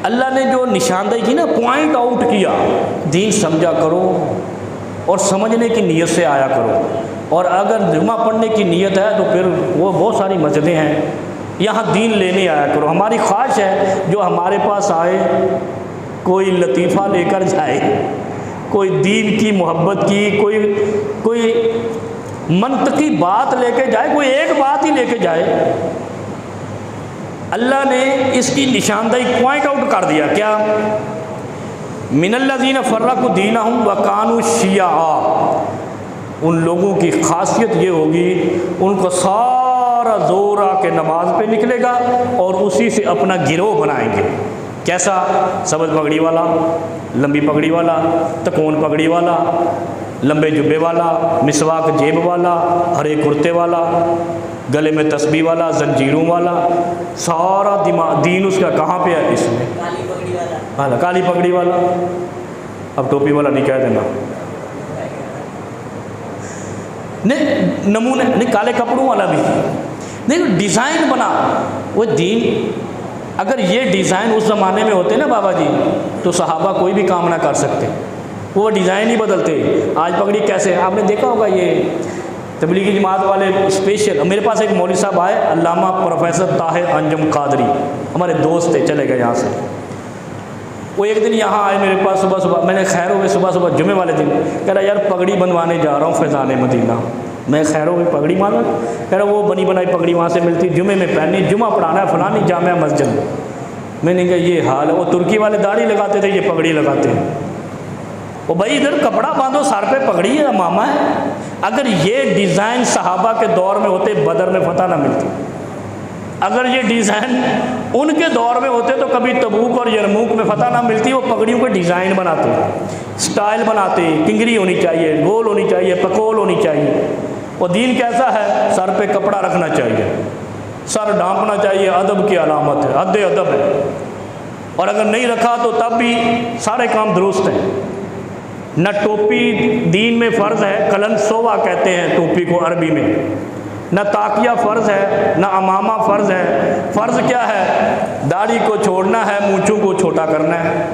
अल्लाह ने जो निशानदेही की ना, पॉइंट आउट किया, दीन समझा करो और समझने की नीयत से आया करो। और अगर जुमा पढ़ने की नीयत है तो फिर वो बहुत सारी मस्जिदें हैं, यहाँ दीन लेने आया करो। हमारी ख्वाहिश है जो हमारे पास आए कोई लतीफ़ा लेकर जाए, कोई दीन की मोहब्बत की कोई मंतकी बात लेके जाए, कोई एक बात ही लेके जाए। अल्लाह ने इसकी निशानदेही पॉइंट आउट कर दिया। क्या? मिनल्लज़ीना फ़र्रक़ू दीनहुम व कानू शिया, उन लोगों की खासियत ये होगी, उनको सारा जोर आके नमाज पे निकलेगा और उसी से अपना गिरोह बनाएंगे। कैसा? सबज पगड़ी वाला, लंबी पगड़ी वाला, तकोन पगड़ी वाला, लंबे जुब्बे वाला, मिसवाक जेब वाला, हरे कुर्ते वाला, गले में तस्बीह वाला, जंजीरों वाला, सारा दिमाग दीन उसका कहाँ पे है? इसमें काली पगड़ी वाला। हाँ, काली पगड़ी वाला, अब टोपी वाला नहीं कह देना, नहीं नमूने नहीं, काले कपड़ों वाला भी नहीं, डिज़ाइन बना वो दीन। अगर ये डिज़ाइन उस ज़माने में होते ना बाबा जी, तो सहाबा कोई भी काम ना कर सकते, वो डिज़ाइन ही बदलते। आज पगड़ी कैसे, आपने देखा होगा ये तबलीगी जमात वाले स्पेशल, मेरे पास एक मौलवी साहब आए, अल्लामा प्रोफेसर ताहिर अंजुम कादरी, हमारे दोस्त थे, चले गए यहाँ से। वो एक दिन यहाँ आए मेरे पास सुबह सुबह, मैंने खैर हो गए सुबह सुबह जुमे वाले दिन, कह रहा यार पगड़ी बनवाने जा रहा हूँ फैज़ान मदीना। मैं खैर हो गई पगड़ी मांगा, कह रहा वो बनी बनाई पगड़ी वहाँ से मिलती, जुमे में पहननी, जुमा पढ़ाना है फलानी जामिया मस्जिद में। मैंने कहा ये हाल है। वो तुर्की वाले दाढ़ी लगाते थे, ये पगड़ी लगाते हैं। वो भाई इधर कपड़ा बांधो, सर पे पगड़ी है, मामा है। अगर ये डिज़ाइन सहाबा के दौर में होते, बदर में फतह ना मिलती। अगर ये डिज़ाइन उनके दौर में होते तो कभी तबूक और यरमूक में फतह ना मिलती। वो पगड़ियों के डिज़ाइन बनाते, स्टाइल बनाते, किंगरी होनी चाहिए, गोल होनी चाहिए, पकोल होनी चाहिए। वो दीन कैसा है? सर पे कपड़ा रखना चाहिए, सर ढांपना चाहिए, अदब की अलामत है, अद्दे अदब है। और अगर नहीं रखा तो तब भी सारे काम दुरुस्त हैं। न टोपी दीन में फ़र्ज़ है, कलन सोवा कहते हैं टोपी को अरबी में, न ताकिया फ़र्ज़ है, न अमामा फ़र्ज़ है। फ़र्ज़ क्या है? दाढ़ी को छोड़ना है, मूंछों को छोटा करना है,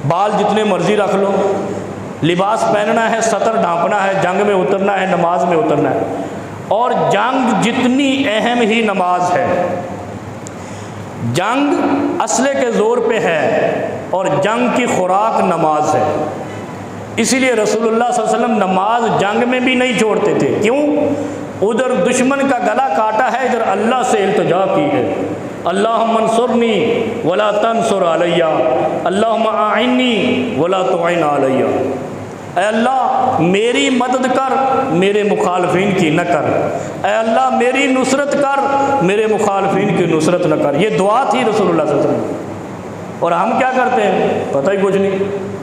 बाल जितने मर्ज़ी रख लो, लिबास पहनना है, सतर ढांपना है, जंग में उतरना है, नमाज में उतरना है। और जंग जितनी अहम ही नमाज है, जंग असले के ज़ोर पे है और जंग की खुराक नमाज है। इसीलिए रसूलुल्लाह सल्लल्लाहु अलैहि वसल्लम नमाज जंग में भी नहीं छोड़ते थे। क्यों? उधर दुश्मन का गला काटा है, इधर अल्लाह से इल्तिजा की है, अल्लाहुम्मा अंसुरनी वला तंसुर अलैया, अल्लाहुम्मा आइन्नी वला तुइन अलैया। ऐ अल्लाह मेरी मदद कर, मेरे मुखालफिन की न कर। ऐ अल्लाह मेरी नुसरत कर, मेरे मुखालफिन की नुसरत न कर। ये दुआ थी रसूलुल्लाह सल्लल्लाहु अलैहि वसल्लम। और हम क्या करते हैं? पता ही कुछ नहीं।